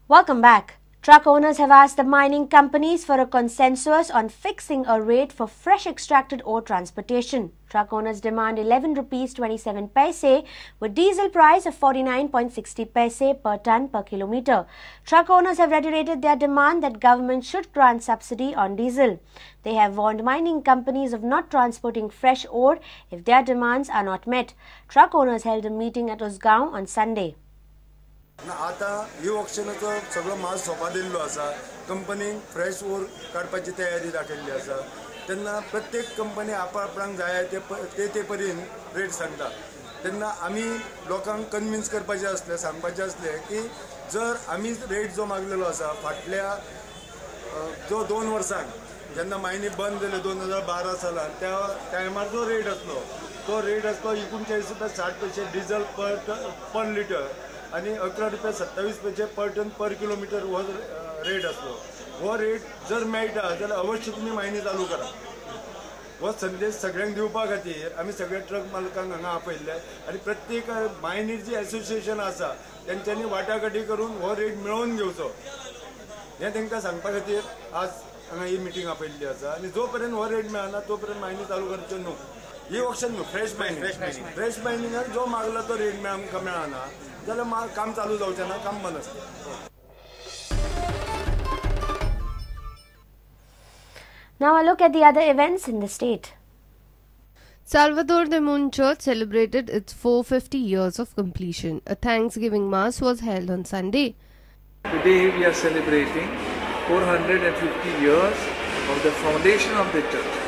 Welcome back. Truck owners have asked the mining companies for a consensus on fixing a rate for fresh extracted ore transportation. Truck owners demand 11 rupees 27 paise with diesel price of 49.60 paise per ton per kilometer. Truck owners have reiterated their demand that government should grant subsidy on diesel. They have warned mining companies of not transporting fresh ore if their demands are not met. Truck owners held a meeting at Usgaon on Sunday. आता ही ऑक्शनाचो सगळो माल सोपा दिल्लो आसा. कंपनीन fresh ओर काडपाची तयारी दाखयल्ली आसा. तेन्ना प्रत्येक कंपनी आपणाक जाय ते परीन रेट सांगता. तेन्ना आमी लोकांक कन्विन्स करपाचे आसले, सांगपाचे आसले की जर आमी रेट जो मागलेलो आसा फाटल्या जो 2 वर्सांक जेन्ना मायनी बंद जाले 2012 सालान त्या टायमार जो रेट आसलो तो रेट आसलो 39 रुपया 60 पैसे डिझल पर लिटर आणि 11 रुपया 27 पैसे पर टन पर किलोमीटर हो रेट असलो. हो रेट जर मेळटा जाल्यार अवश्य तुम्ही मायनी चालू करा. हो संदेश सगळ्यांक दिवपा खातीर आमी सगळे ट्रक मालकांक हांगा आपयल्ले आनी प्रत्येक मायनीर जी एसोसिएशन आसा तेंच्यांनी वाटाघाटी करून हो रेट मेळोवन घेवचो हें तांकां सांगपा खातीर आज हांगा ही मिटींग आपयल्ली आसा. आनी जो पर्यंत हो रेट मेळना तो पर्यंत मायनी चालू करच्यो न्हू. ही ऑप्शन न्हू फ्रेश मायनिंगाक जो मागला तो रेट आमकां मेळना जाल्यार काम चालू जावचें ना, काम बंद आसता. Now a look at the other events in the state. Salvador de Munchurch celebrated its 450 years of completion. A Thanksgiving Mass was held on Sunday. Today we are celebrating 450 years of the foundation of the church.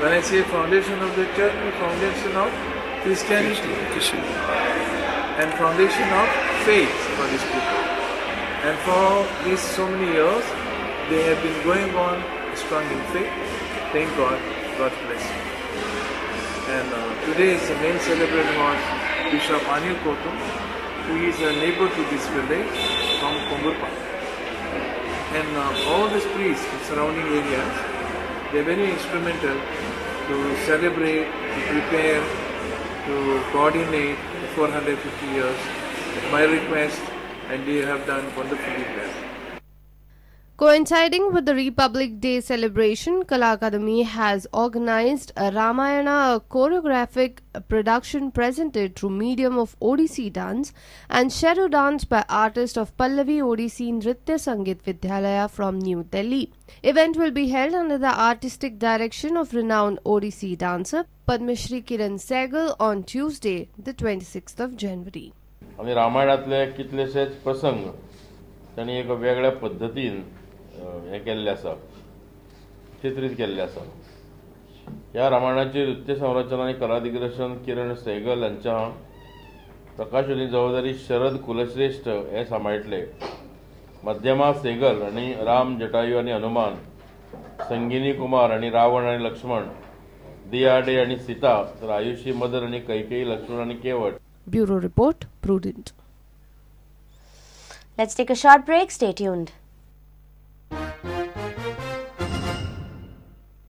When I say foundation of the church, the foundation of Christianity and foundation of faith for these people. And for these so many years, they have been going on strong in faith. Thank God, God bless you. And today is the main celebrant was Bishop Anil Kotum, who is a neighbor to this village from Kongurpa. And all these priests in surrounding areas, they are very instrumental to celebrate, to prepare, to coordinate the 450 years. My request, and they have done wonderfully well. Coinciding with the Republic Day celebration, Kala Akademi has organized a Ramayana choreographic production presented through medium of Odissi dance and Sheru dance by artists of Pallavi Odissi Nritya Sangeet Vidyalaya from New Delhi. Event will be held under the artistic direction of renowned Odissi dancer Padma Shri Kiran Sehgal on Tuesday, the 26th of January. आमी रामायणातले कितलेशेच प्रसंग त्यांनी एक वेगळ्या पद्धतीन हे केल्ले आसा, चित्रित केल्ले आसा. ह्या रामायणाचे नृत्य संरचना आणि कला दिग्दर्शन किरण सहगल यांच्या प्रकाशनी जबाबदारी शरद कुलश्रेष्ठ हे सांबाळटले. मध्यमा सहगल आणि राम जटायू आणि हनुमान, संगिनी कुमार आणि रावण आणि लक्ष्मण, दियाडे आणि सीता, तर आयुषी मदन आणि कैकेयी लक्ष्मण आणि केवट. Bureau Report, Prudent. Let's take a short break. Stay tuned.